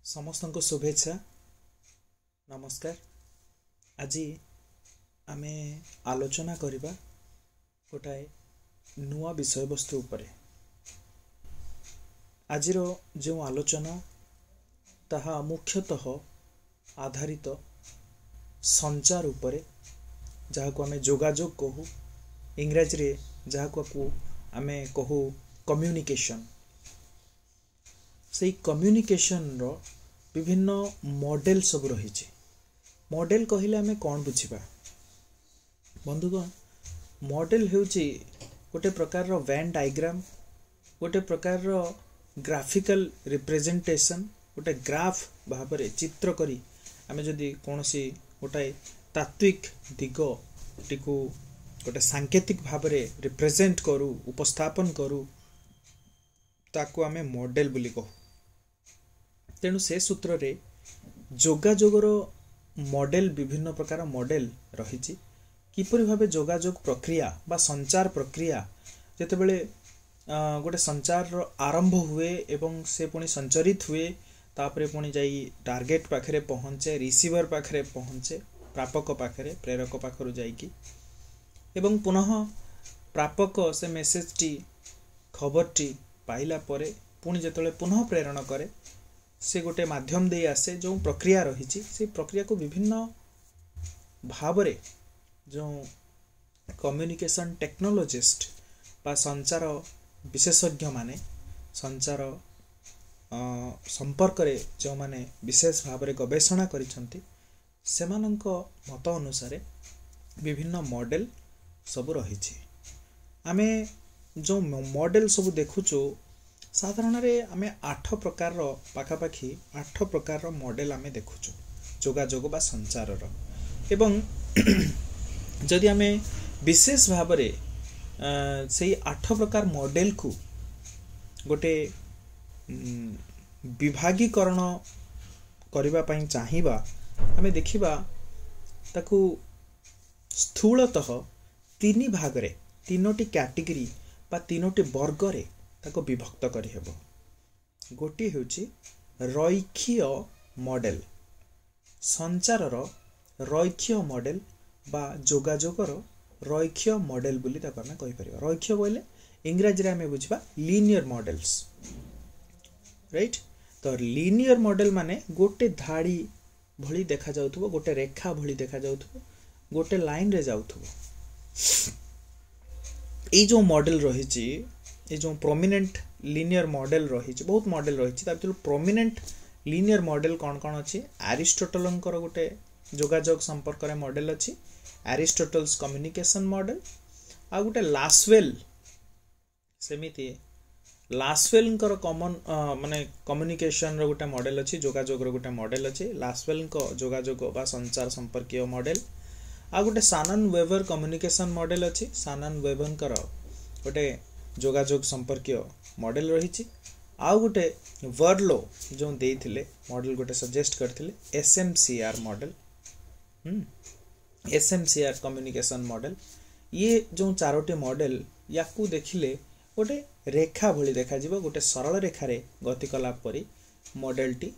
समस्त को शुभेच्छा नमस्कार। आज आमे आलोचना करिबा गोटाए नुआ विषय वस्तु उपरे। आजिरो जो आलोचना ताहा मुख्यतः आधारित संचार उपरे, जहाँ को आमे जोगाजोग कहू, इंग्रजी रे जहाँ को आमे कहू कम्युनिकेशन। से कम्युनिकेशन रो विभिन्न मॉडल सब रही। मॉडल कहले आमे कौन बुझिबा बंधुगण? मॉडल हेउची गोटे प्रकार रो वेन डायग्राम, गोटे प्रकार रो ग्राफिकल रिप्रेजेंटेशन, गोटे ग्राफ भाबरे चित्र करी आमे जदि कोनोसी गोटे तात्विक दिग टिकु गोटे सांकेतिक भाबरे रिप्रेजेंट करू, उपस्थापन करू, ताको आमे मॉडल बोली कहू। तेणु से सूत्र रे जोगाजोगर मॉडल विभिन्न प्रकार मॉडल रही। किपरि भाबे जोगाजोग प्रक्रिया बा संचार प्रक्रिया जेतेबेले गोटे संचार आरंभ हुए एवं से पुणी संचरित हुए, तापरे पुणी जाई टार्गेट पाखरे पहुंचे, रिसीवर पाखरे पहुंचे, प्रापक पाखरे प्रेरक पाखरु जाईकी, एवं पुनः प्रापक से मेसेज टी खबर टी पाइला परे पुणी जेतले पुनः प्रेरण करे, से गोटे माध्यम दे आसे जो प्रक्रिया रही। से प्रक्रिया को विभिन्न भावरे जो कम्युनिकेशन टेक्नोलॉजिस्ट बा संचार विशेषज्ञ माने, संचार संपर्क रे जो माने विशेष भावरे गवेषणा करिसंती, सेमानंक मत अनुसार विभिन्न मॉडल सब रही। आमे जो मॉडल सब देखुचो, साधारण रे आमे 8 प्रकार रो पाखापाखी 8 प्रकार रो मॉडल आमे देखुचो जोगाजोग बा संचार रो। एवं जदि आमे विशेष भावरे सेही 8 प्रकार मॉडल को गोटे विभागीकरण करिबा पई चाहिबा, आमे देखिबा ताकू स्थूलतः 3 भागरे, 3टी कैटेगरी बा 3टी वर्ग रे ताको विभक्त करि हेबो। गोटी हेउची रैखिय मॉडल, संचारर रैखिय मॉडल बा जोगाजोगर रैखिय मॉडल बोली ताको आमे कहि परिबा। रैखिय बोले इंग्रजी रे आमे बुझिबा लीनियर मॉडल्स, राइट? तो लीनियर मॉडल माने गोटे धाड़ी भली देखा जाउथबो, गोटे रेखा भली देखा जाउथबो, गोटे लाइन रे जाउथबो। ए जो मॉडल रहिची, ए जो प्रोमिनेंट लीनियर मॉडल रही, बहुत मॉडल रही। तार प्रोमिनेंट लीनियर मॉडल कौन कौन अच्छी? एरिस्टोटलंकर गोटे जोगाजोग संपर्क रे मॉडल अच्छी, एरिस्टोटल्स कम्युनिकेशन मॉडल। आ गोटे लासवेल, सेमिति लासवेल कॉमन माने कम्युनिकेशन रो गोटे मॉडल अच्छी, जोगाजोग रो गोटे मॉडल अच्छी, लासवेल को जोगाजोग बा संचार संपर्कीय मॉडल। आ गोटे सानन वेबर कम्युनिकेशन मॉडल अच्छी, सानन वेबर गोटे जोगाजोग संपर्कीय मॉडल रही। आउ गोटे वर्लो जो देइथिले मॉडल गोटे सजेस्ट करथिले एसएमसीआर मॉडल, एसएमसीआर कम्युनिकेशन मॉडल। ये जो 4टी मॉडल याकू देखिले गोटे रेखा भली देखा जिवो, गोटे सरल रेखा रे गति कला परी मॉडल टी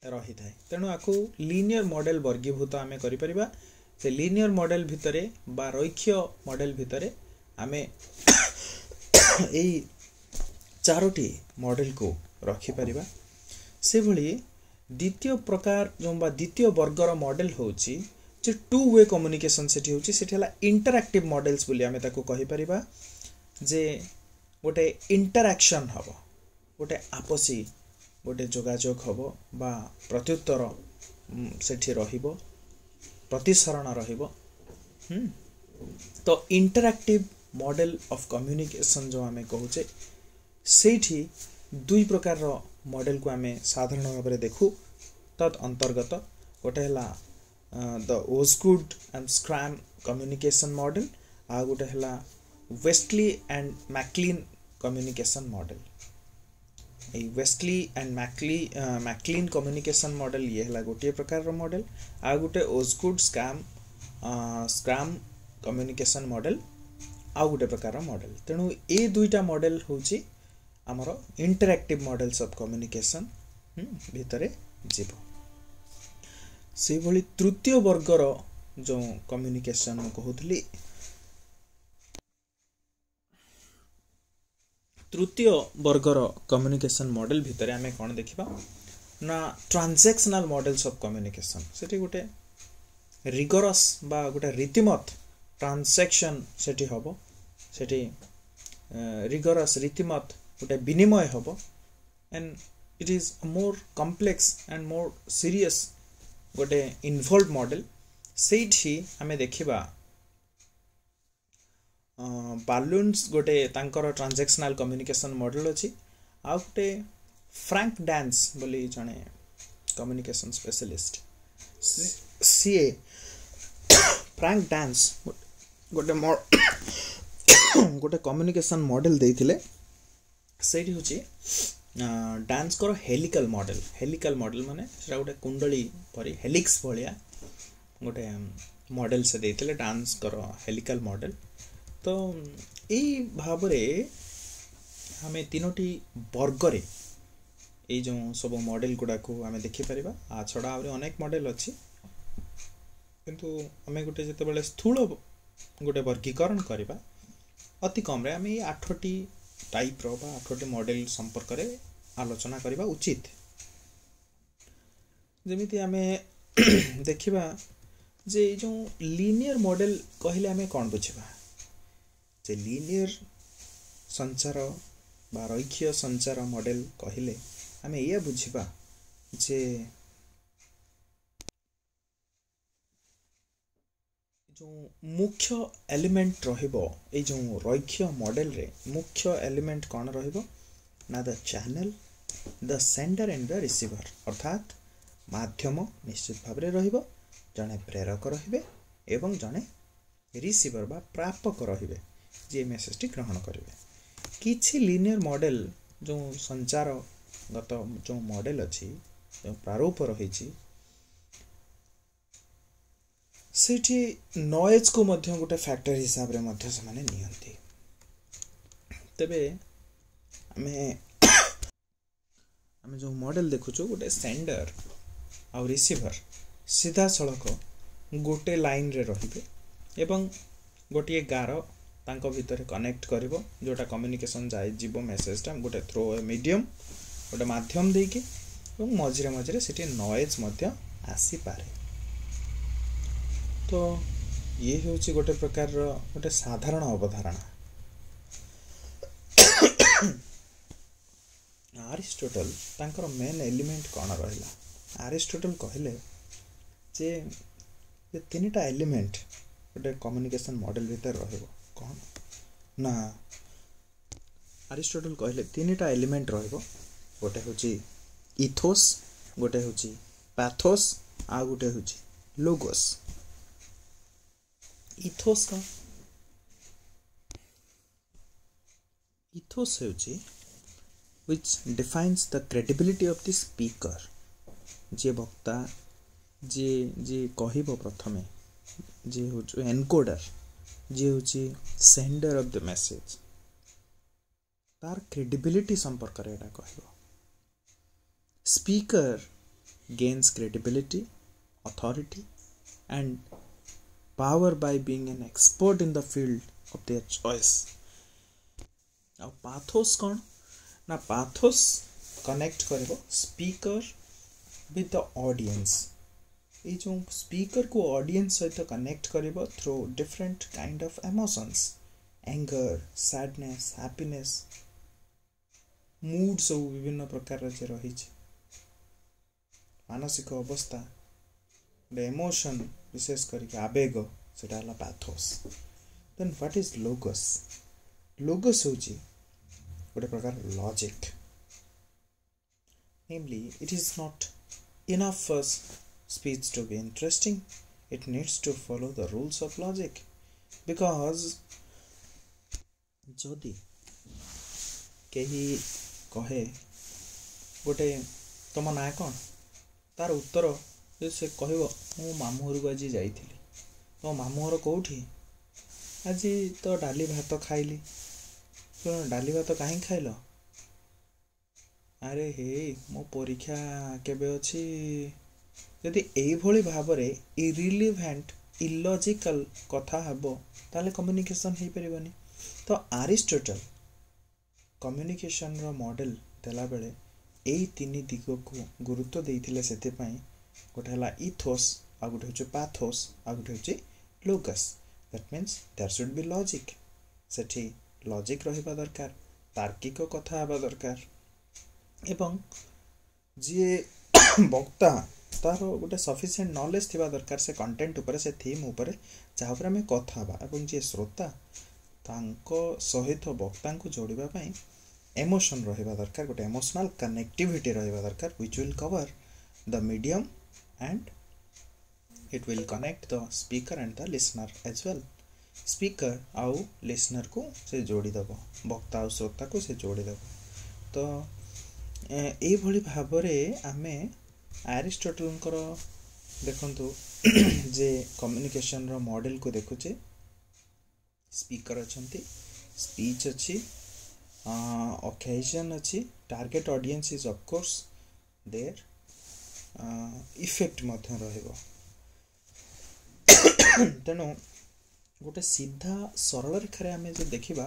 रही थाए। तेणु आकू लीनियर मॉडल वर्गीभूत आमे करि परिबा। से लीनियर मॉडल भितरे बा रैखिय मॉडल भितरे आमे एई 4टी मॉडल को रखी परिबा। से भली द्वितीय प्रकार जो बा द्वितीय वर्गर मॉडल होची जे 2 वे कम्युनिकेशन सेठी होची, सेठी हला इंटरएक्टिव मॉडल्स बोली आमे ताको कहि परिबा। जे गोटे इंटरएक्शन हबो, गोटे आपसी गोटे जोगाजोग हबो बा प्रत्युत्तर सेठी रहिबो, प्रतिसरण रहिबो। तो इंटरएक्टिव मॉडल ऑफ कम्युनिकेशन जो आमे कहूचे, सेठी 2 प्रकार रो मॉडल को आमे साधारण भाव में देखू। तद अंतर्गत गोटे हला the Osgood and Schramm communication model, आ गोटे हला Westley and MacLean communication model. ए Westley and MacLean communication model ये हला गोटे प्रकार रो मॉडल, आ गोटे ओसगुड स्क्रैम कम्युनिकेशन मॉडल आ गोटे प्रकार मॉडल। तेणु ए 2टा मॉडल होची आमर इंटरएक्टिव मॉडल्स ऑफ कम्युनिकेशन। भितर जीव से भली तृतीय वर्गर जो कम्युनिकेशन मु कहूली तृतीय वर्गर कम्युनिकेशन मॉडल भितर आमे कौन देखिबा ना ट्रांजैक्शनल मॉडल्स ऑफ कम्युनिकेशन सेठी गोटे रिगरस बा गोटे रीतिमत ट्रांजैक्शन सेठी हबो सेठी रिगरस रीतिमत गोटे विनिमय हबो and it is more complex and more serious गोटे इन्वॉल्व मॉडल सेठी आमे देखिबा बालून्स गोटे तांकर ट्रांजैक्शनल कम्युनिकेशन मॉडल अछि आ गोटे फ्रैंक डांस बोली जने communication specialist CA Frank dance गोटे गोटे कम्युनिकेशन मॉडल देथिले सेठी होची डांस करो हेलिकल मॉडल माने सेटा गोटे कुंडली परी हेलिक्स भलिया गोटे मॉडल से देथिले डांस करो हेलिकल मॉडल तो यही भाव हमें तीनोटी वर्गरे ये जो सब मॉडल गुड़ा को आम देखिपर आ छड़ा आहुरी अनेक मॉडल अच्छी किंतु आम गोटे जिते स्थूल गोटे वर्गीकरण करवा अति कम आम ये 8टी टाइप रो 8टी मॉडल संपर्क में आलोचना करवा उचित जमीती आम देखा जे जो लीनियर मॉडल कहले आम कौन बुझा जे लीनियर संचार बा रैखिय संचार मॉडल कहले आम ये बुझा जे जो मुख्य एलिमेंट रहिबो ए जो रैखिय मॉडल रे मुख्य एलिमेंट कौन रहिबो ना the channel the sender and the receiver अर्थात माध्यम निश्चित भाव रे रहिबो जने प्रेरक रहिबे एवं जने रिसीवर बा प्रापक रहिबे जे मेसेज टी ग्रहण करेंगे किछि लीनियर मॉडल जो संचार गत जो मॉडल अच्छी जो प्रारूप रही सेठी नॉइज को मध्य गोटे फैक्टर हिसाब रे मध्य से माने नियंती तबे हमें जो मॉडल देखुचो गोटे सेंडर आ रिसीवर सीधा सड़क गोटे लाइन रे रहिबे एवं गोटे गार तांको भितर कनेक्ट करिवो जोटा कम्युनिकेशन जाय जीवो मेसेजटा गोटे थ्रो मीडियम गोटे माध्यम देकी एवं मझिरे मझिरे सेठी नॉइज मध्य आसी पारे तो ये होची गोटे प्रकार रो गोटे साधारण अवधारणा अरिस्टोटल तांकर मेन एलिमेंट कोन रहिला अरिस्टोटल कहले जे तीनटा एलिमेंट गोटे कम्युनिकेशन मॉडल भीतर रहिबो कौन ना अरिस्टोटल कहले तीनटा एलिमेंट रहिबो गोटे होची इथोस गोटे होची पैथोस आ गोटे होची लोगोस इथोस का इथोस होची which defines the credibility of the speaker जे वक्ता जे कहिबो प्रथमे जे होची एनकोडर जे होची सेंडर ऑफ द मेसेज तार क्रेडिबिलिटी संपर्क रे एटा कहबो speaker gains credibility authority and power by being an expert in the field of their choice आ पाथोस कोन ना पाथोस कनेक्ट करबो स्पीकर विथ द ऑडियंस ये जो स्पीकर को ऑडियंस सहित कनेक्ट करिबो through different kind of emotions anger sadness happiness mood सब विभिन्न प्रकार जे रही मानसिक अवस्था इमोशन विशेष करके आवेग सेटा हला pathos then what is logos logos होची गोटे प्रकार logic namely it is not enough for speech to be interesting. It needs to follow the rules of logic because जदि कही कहे गोटे तुम ना कौन तार उत्तर से कहब मु मामू घर को आज जाइली तो मामू घर कौटी आज तो डाली भात खाइली डाली भात कहीं खाइल अरे हे मो परीक्षा केबे अछि यदि एई भली भाबरे इरिलीवेंट इलॉजिकल कथा हबो ताले कम्युनिकेशन हे परिबनी। तो अरिस्टोटल कम्युनिकेशन रो मॉडल देला बेले एई तीन दिग को गुरुत्व देइथिले सेते पई गोटे हला इथोस आ गोटे होचे पाथोस आ गोटे होचे logos. That means there should be logic सेठी लॉजिक रहिबा दरकार तार्किक कथा हबा दरकार एवं जी वक्ता तार गोटे सफिशिएंट नॉलेज थिबा दरकार से कंटेंट ऊपर से थीम ऊपर जहाँ पर हमें कथा हबा एवं जी श्रोता तांको सहित वक्ता को जोड़िबा पई इमोशन रहिबा दरकार गोटे इमोशनल कनेक्टिविटी रहिबा दरकार which will cover the medium and it will connect the speaker and the listener as well। Speaker आउ लिसनर को से जोड़ी दबो वक्ता आउ श्रोता को से जोड़ी दबो। तो ए भली भाबरे आमे एरिस्टोटल देखंतु जे कम्युनिकेशन रो मॉडल को देखुचे स्पीकर अछंती स्पीच अछि ओकेजन अछि target audience is of course their effect मध्य रहइबो। तेणु गोटे सीधा सरल रेखारे आम जो देखा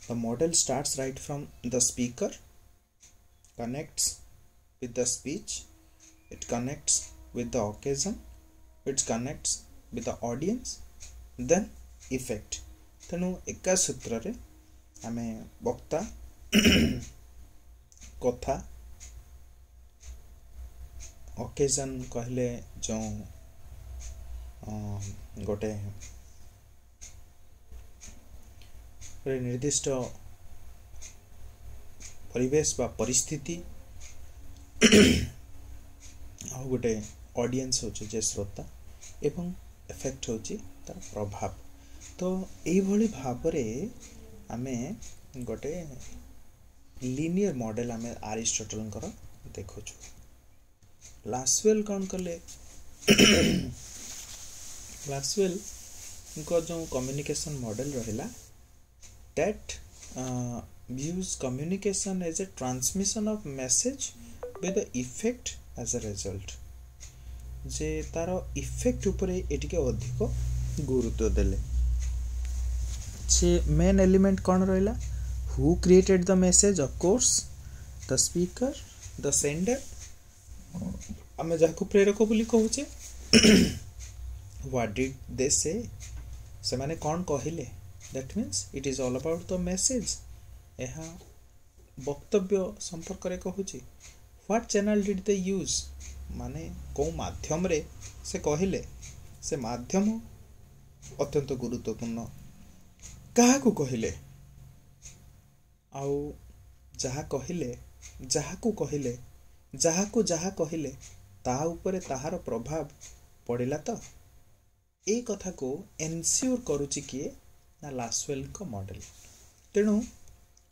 the model starts right from the speaker connects with the speech it connects with the occasion it connects with the audience then effect. तेणु एका सूत्र रे आम वक्ता कथा ओकेजन कहले जो गोटे निर्दिष्ट परिवेश बा परिस्थिति आ गोटे ऑडियंस होचे जे श्रोता एवं इफेक्ट होची तार प्रभाव। तो एई भली भाबरे आमे गोटे लीनियर मॉडल आमे अरिस्टोटल कर देखुछु। लासवेल कौन कले लासवेल को जो कम्युनिकेशन मॉडल रहिला that views communication as a transmission of message with the effect as a result। जे तार इफेक्ट उपरे एटिके अधिक गुरुत्व देले से मेन एलिमेंट कौन रहिला who created the message of course the speaker the sender आमे जाको प्रेरक बोली कहूचे व्हाट डिड दे से माने कौन कहिले that means it is all about the message यहाँ वक्तव्य संपर्क रे कहूची। What channel did they use माने को माध्यम रे से कहिले से माध्यम अत्यंत गुरुत्वपूर्ण कहा को कहिले आउ जहा कहिले जहा को कहिले जहा कहिले ता ऊपर ताहार प्रभाव पड़िला। तो ए कथा को एनश्योर करूची किए ना लासवेल को मॉडल। तेणु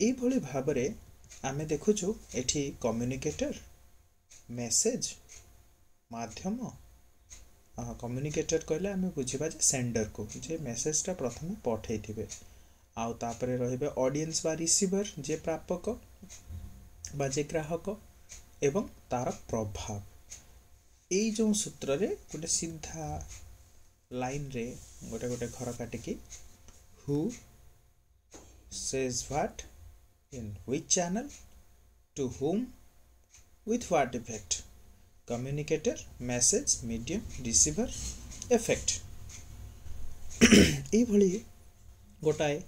ए भली भाबरे आमे देखुछु एठी कम्युनिकेटर मेसेज माध्यम कम्युनिकेटर कहले आमे बुझिबा जे सेंडर को जे मेसेज टा प्रथम पठै थिबे आउ तापरे रहिबे ऑडियंस बा रिसीवर जे प्रापक बा जे ग्राहक एवं तार प्रभाव। एई जो सूत्र रे गोटे सीधा लाइन रे गोटे गोटे घर काटिकी who says what in which channel to whom with what effect communicator message medium receiver effect ए भली गोटाए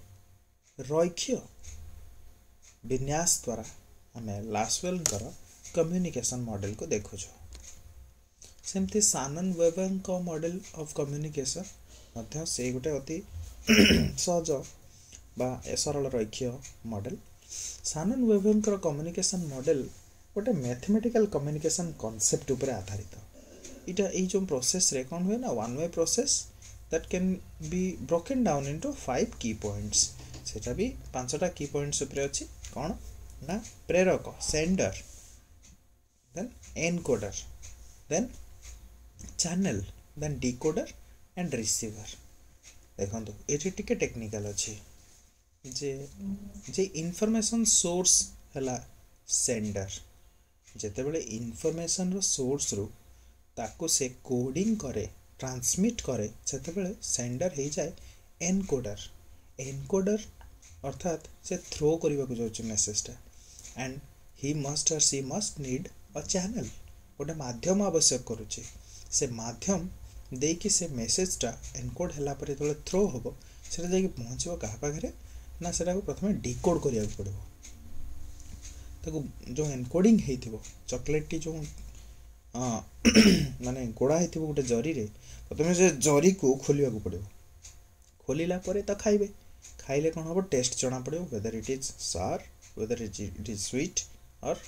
रैखिय विन्यास द्वारा आमे लासवेल कर कम्युनिकेशन मॉडल को देखुछु। सेमती सानन वेबर को मॉडल ऑफ कम्युनिकेशन मध्य से गोटे अति सहज बा सरल रैखिय मॉडल। सानन वेबर कम्युनिकेशन मॉडल गोटे मैथमेटिकल कम्युनिकेशन कॉन्सेप्ट ऊपर आधारित। इटा ए जो प्रोसेस रे कौन हुए ना one way process that can be broken down into 5 की पॉइंट्स। सेटा भी 5टा की पॉइंट्स ऊपर अछि कौन ना प्रेरक sender then encoder then channel then decoder and receiver. देखो ये टिके टेक्निकल अच्छी जे जे इनफॉरमेशन सोर्स हला सेंडर जेतेबेले इनफॉरमेशन रो सोर्स रु ताको से कोडिंग करे ट्रांसमिट करे सेतेबेले सेंडर हो जाए एनकोडर एनकोडर अर्थात से थ्रो करबा को जाउछ मेसेजटा एंड ही मस्ट और सी मस्ट नीड अ चैनल गोटे माध्यम आवश्यक करुचे से माध्यम देकी से मेसेजटा एनकोड हला पर जो थ्रो हम से पहुँचो क्या पाखे ना से प्रथम डिकोड करिया पड़ो ताको जो एनकोडिंग हेइथिबो चॉकलेट टी जो माने गोड़ा हेइथिबो गोटे जरी रे प्रथम से जरी को खोलिया को पड़ो खोलिला परे तो खाइबे खाइले कौन हम टेस्ट जना पड़ो वेदर इट इज सार वेदर इट इज स्वीट और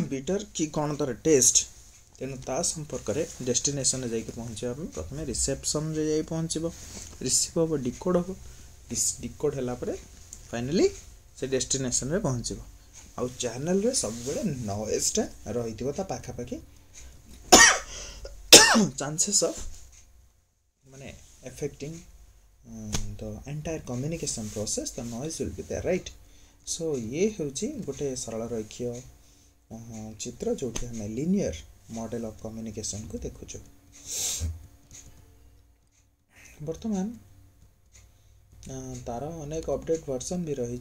बिटर कि कौन तार टेस्ट तेणु ता संपर्क में डेस्टिनेशन जाइए पहुँचा प्रथम रिसेप्शन जाए पहुँचब रिसीव हम डिकोड हम डिकोड है फाइनाली से डेस्टिनेशन में पहुँचब आउ चैनल रे सब बेले नॉइजटा रही पाखापाखि चांसेस ऑफ माने affecting the entire communication process the noise will be there right so ये होची गोटे सरल रैखिय चित्र जो कि हमें linear model of communication को देखुछु वर्तमान तार अनेक अपडेट वर्जन भी रही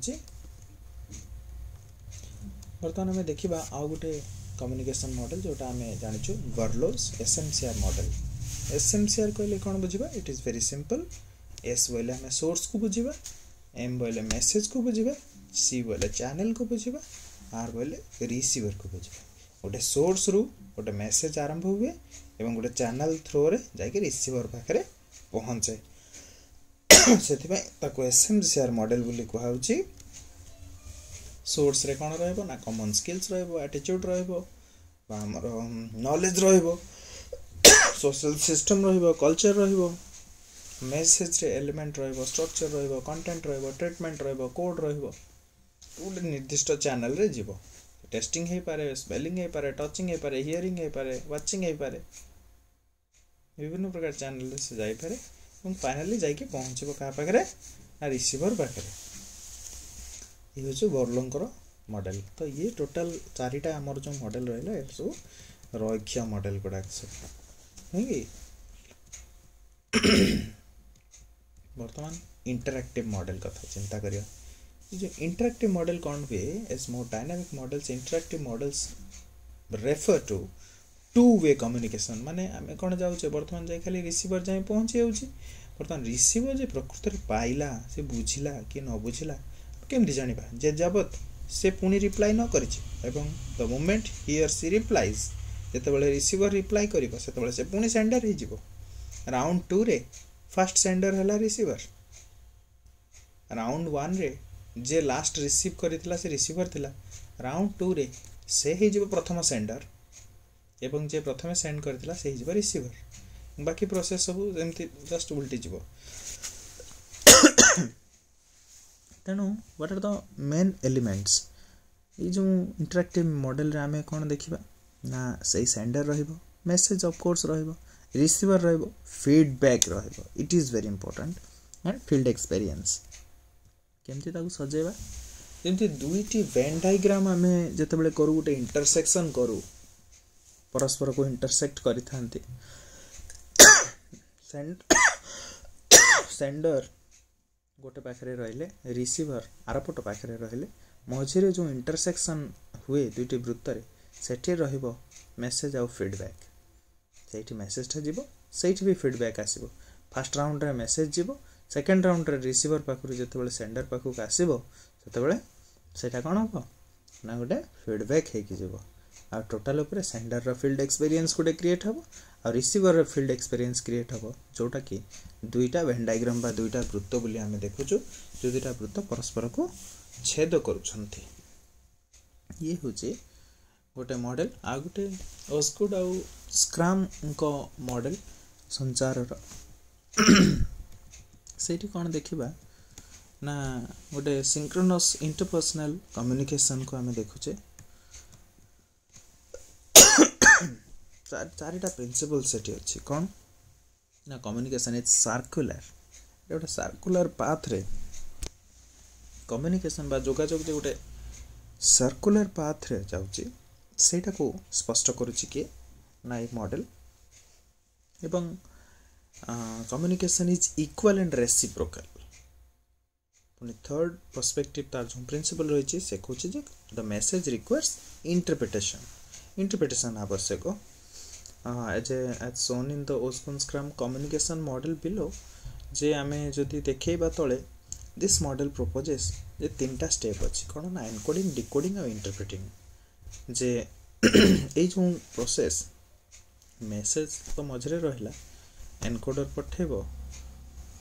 वर्तमान हमें देखिबा आ गोटे कम्युनिकेशन मॉडल जोटा हमें जानिछु बर्लोस एसएमसीआर मॉडल एसएमसीआर कहले कौन बुझिबा it is very simple S बोले हमें सोर्स को बुझिबा एम बोले मैसेज को बुझिबा सी बोले चैनल को बुझिबा आर बोले रिसीवर को बुझिबा गोटे सोर्स रु गोटे मैसेज आरंभ हुए एवं गोटे चैनल थ्रो रे जाके रिसीवर पाखरे पहुंचे सेथिबाई ताको एसएमसीआर मॉडल बोली कहउची सोर्स रे कोन रहबो ना कॉमन स्किल्स रहबो एटीट्यूड रहबो बा हमर नॉलेज रहबो सोशल सिस्टम रहबो कल्चर रहबो मेसेज रे एलिमेंट रहबो स्ट्रक्चर रहबो कंटेंट रहबो ट्रीटमेंट रहबो कोड रहबो पूरे निर्दिष्ट चैनल रे जीवो टेस्टिंग हे पारे स्पेलिंग हे पारे टचिंग हे पारे हियरिंग हे पारे वाचिंग हे पारे विभिन्न प्रकार चैनल से जाई पारे और फाइनली जाके पहुंचबो का पाखरे ना रिसीवर पाखरे ये होचे बर्लोंकर मॉडल तो ये टोटल चारिटा हमर जो मॉडल रहला ए सब रैखिय मॉडल गुडा सब है कि वर्तमान इंटरैक्टिव मॉडल कथा चिंता करियो जो इंटरैक्टिव मॉडल कौन हुए as more dynamic models interactive models refer to two way communication माने आमे कोन जाउचे वर्तमान जाय खाली रिसीवर जाय पहुंची जाउची वर्तमान रिसीवर जे प्रकृति पाइला से बुझिला कि न बुझिला केमति जानिबा जे जबत से पुनी रिप्लाई न करिछि एवं द मोमेंट ही और सी रिप्लाइज जेतेबेले रिसीवर रिप्लाई करिवो सेतेबेले से पुनी सेंडर हे जिवो राउंड 2 रे फर्स्ट सेंडर हला रिसीवर राउंड 1 रे जे लास्ट रिसीव करितला से रिसीवर थिला राउंड 2 रे से हे जिवो प्रथम सेंडर एवं जे प्रथम सेंड करथिला से हे जिवो रिसीवर बाकी प्रोसेस सब एमती जस्ट उल्टी जिवो तेणु what are the main elements ये जो इंटरैक्टिव मॉडल रे आमे कोन देखिबा ना सही सेंडर रहइबो मेसेज ऑफ कोर्स रहइबो रिसीवर रहइबो फीडबैक रहइबो it is very important and field experience केमती ताकू सजेबा जेमती दुईटी वेन डायग्राम आमे जेतेबेले करू गोटे इंटरसेक्शन करू परस्पर को इंटरसेक्ट करि थांती सेंडर गोटे पाखरे रहले रिसीवर आरपट पाखरे रहले मझिरे जो इंटरसेक्शन हुए दुईटी वृत्त रे सेठी रहइबो मेसेज आ फीडबैक सेठी मेसेज था जीवो सेठी भी फीडबैक आसीबो फर्स्ट राउंड रे मेसेज जीवो सेकंड राउंड रे रिसीवर पाखरु जेतेबेले सेंडर पाखु आसीबो सेतेबेले सेटा कोन हो ना गोटे फीडबैक हे कि जीवो आ टोटल ऊपर सेंडर रो फील्ड एक्सपीरियंस गोटे क्रिएट हबो और रिसीवर रो फील्ड एक्सपीरियंस क्रिएट हबो जोटा कि दुईटा वेन डायग्राम बा दुईटा वृत्त बोली आमे देखुछु जो दुईटा वृत्त परस्पर को छेद करूछंती ये होचे गोटे मॉडल आ गोटे ओस्कुड आ स्क्रैम को मॉडल संचार रो सेठी कोन देखिबा ना गोटे सिंक्रोनस इंटरपर्सनल कम्युनिकेशन को आमे देखुचे चारिटा प्रिंसिपल सेठी अछि कोन ना कम्युनिकेशन इज सर्कुलर गोटे सर्कुलर पाथ रे कम्युनिकेशन बा जोगाजोग जे गोटे सर्कुलर पाथ रे जाउची सेटा को स्पष्ट करूची कि ना ए मॉडल एवं communication is equal and reciprocal. पुनी थर्ड पर्सपेक्टिव तार जो प्रिंसिपल रही से कहूँ जे द मैसेज रिक्वायर्स इंटरप्रिटेशन आवश्यक as shown in the Osgood Schramm communication model below जे आमे जदि देखैबा तले दिस मॉडल प्रोपोजेस जे तीनटा स्टेप अछि कोन ना एनकोडिंग डिकोडिंग और इंटरप्रेटिंग जे ए जो प्रोसेस मेसेज तो मझरे रहिला एनकोडर पठेबो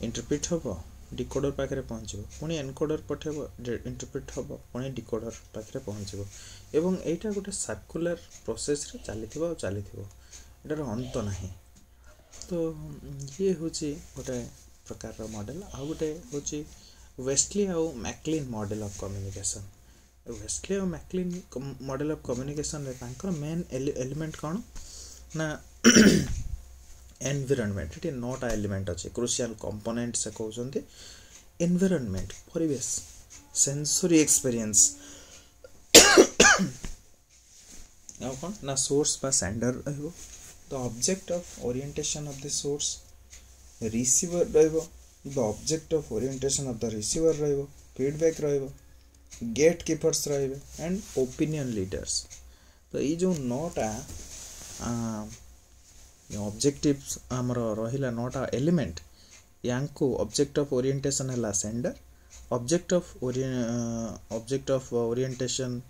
इंटरप्रेट होबो डिकोडर पाखरे पहुँचबो पुणी एनकोडर पठेबो इंटरप्रेट होबो पुणी डिकोडर पाखरे पहुँचबो एवं एटा गोटे सर्कुलर प्रोसेस रे चलीथिबो एटार अंत नाही। तो ये होची गोटे प्रकार रो मॉडल आ गोटे होची वेस्टली और मैक्लिन मॉडल ऑफ कम्युनिकेशन। वेस्टली और मैक्लिन मॉडल ऑफ कम्युनिकेशन रे तांकर मेन एलिमेंट कोन ना environment it not a element अच्छे क्रुशियल कंपोनेंट से कहते एनवायरनमेंट परिवेश सेंसरी एक्सपीरियंस कौन ना सोर्स बा सेंडर रहिबो the object of orientation of the source receiver रहिबो the object of orientation of the receiver रहिबो फीडबैक रहिबो गेट कीपर्स रहिबे एंड ओपिनियन लीडर्स। तो ये जो नोटा ऑब्जेक्टिव्स आमर रहिला नोटा एलिमेंट यांको ऑब्जेक्ट ऑफ ओरिएंटेशन है सेंडर ऑब्जेक्ट ऑफ ओरिएंटेशन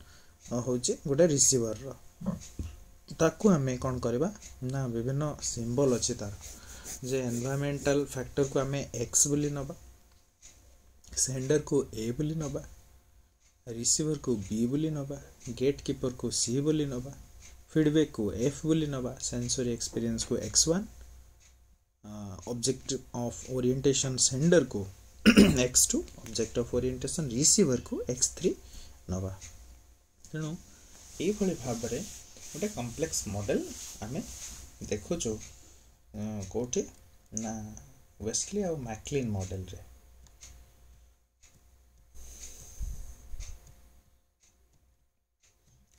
होचे गोटे रिसीवर रो ताकू हमें कौन करबा ना विभिन्न सिंबल अच्छे तार जे एनवायरमेंटल फैक्टर को हमें एक्स बोली नबा सेंडर को ए बोली नबा रिसीवर को बी बोली नबा गेट कीपर को सी बोली नबा फीडबैक को एफ बोली नबा सेंसरी एक्सपीरियंस को x1 object of orientation sender को x2 object of orientation receiver को x3 नबा। तेणु ये भाव में गोटे कॉम्प्लेक्स मॉडल आमे देखुचु कोठे ना वेस्टली और मैक्लिन मॉडल रे।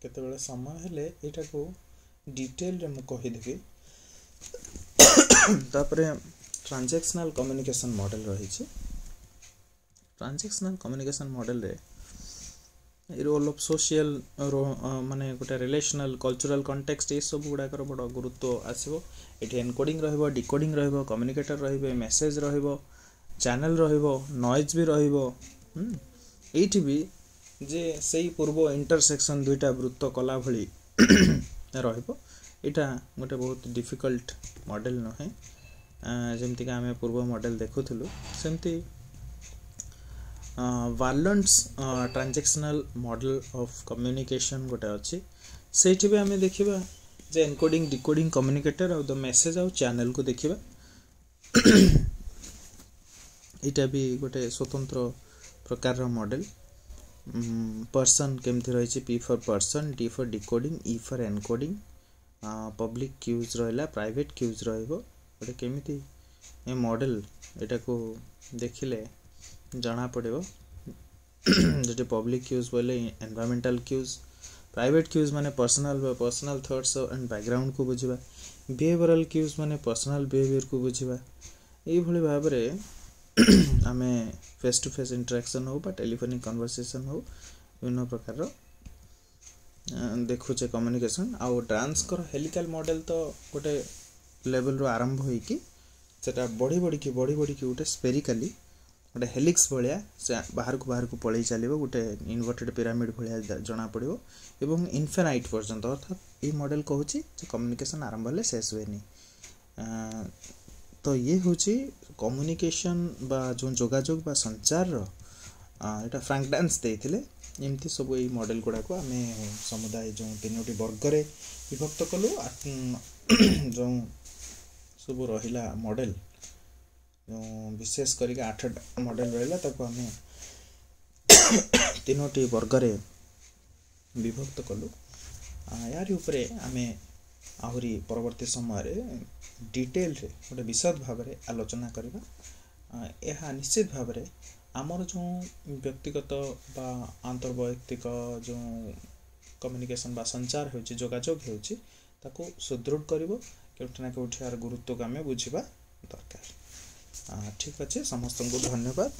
केते बेले समय हेले एटा को डिटेल रे मु कहि देबी। तापरे ट्रांजैक्शनल कम्युनिकेशन मॉडल रही छी। ट्रांजैक्शनल कम्युनिकेशन मॉडल रे रोल ऑफ सोशल माने गोटे रिलेशनल कल्चरल कॉन्टेक्स्ट ये सब गुडा कर बड़ गुरुत्व आसीबो। एठी एनकोडिंग रहइबो डिकोडिंग रहइबो कम्युनिकेटर रहइबो मेसेज रहइबो चैनल रहइबो नॉइज भी रहइबो। एठी भी जे सही पूर्व इंटरसेक्शन दुईटा वृत्त कला भली रहिबो। एटा गोटे बहुत डिफिकल्ट मॉडल नहे जेमति का हमें पूर्व मॉडल देखुथुलु सेमति Barnlund's transactional model of communication गोटे अच्छी सेठी भी हमें देखिबा जे एनकोडिंग डिकोडिंग कम्युनिकेटर और द मैसेज और चैनल को देखिबा। एटा भी गोटे स्वतंत्र प्रकार मॉडल पर्सन केमती रही P for person D for decoding E for encoding public cues रहा प्राइवेट क्यूज रोटे केमिति ए मॉडल एटा को देखिले जना पड़ो। जो पब्लिक क्यूज बोले एनवायरमेंटल क्यूज प्राइवेट क्यूज माने पर्सनल थॉट्स एंड बैकग्राउंड को बुझा बिहेवियरल क्यूज माने पर्सनल बिहेवियर को बुझा ये भाव में आमे फेस टू फेस इंटरेक्शन हो बा टेलीफोनिक कन्वर्सेशन हो विभिन्न प्रकार देखुचे कम्युनिकेशन आउ ट्रांस कर हेलिकल मॉडल तो गोटे लेवल रो आरंभ होई कि सेटा बढ़ी की गोटे स्पेरिकली गोटे हेलिक्स भाया से बाहर को पलि चलो गोटे इन्वर्टेड पिरामिड भाया जना पड़ो एवं इनफिनाइट पर्यंत अर्थात ये मॉडल कहूँ कम्युनिकेशन आरंभ हेले शेष हुए। तो ये हूँ कम्युनिकेशन बा जो जोगाजोग बा संचार एटा फ्रैंक डांस देइथिले एमती सब ये मॉडल गुड़ा को आमे समुदाय जो तीनोटी वर्ग रे विभक्त कलु जो सब रहिला मॉडल जो विशेष करके 8 मॉडल रहिला ताको आमे तीनोटी वर्ग रे विभक्त कलु। यार ऊपर आमे आहुरी परवर्ती समय डिटेल रे गोटे विशद भाव में आलोचना करबा। यह निश्चित भाव में आमर जो व्यक्तिगत बा आंतर्वैयक्तिक जो कम्युनिकेशन बा संचार होची जोगाजोग होची ताको सुदृढ़ करिवो केउठी ना केउठी यार गुरुत्व को आमे बुझिबा दरकार। ठीक अच्छे समस्त को धन्यवाद।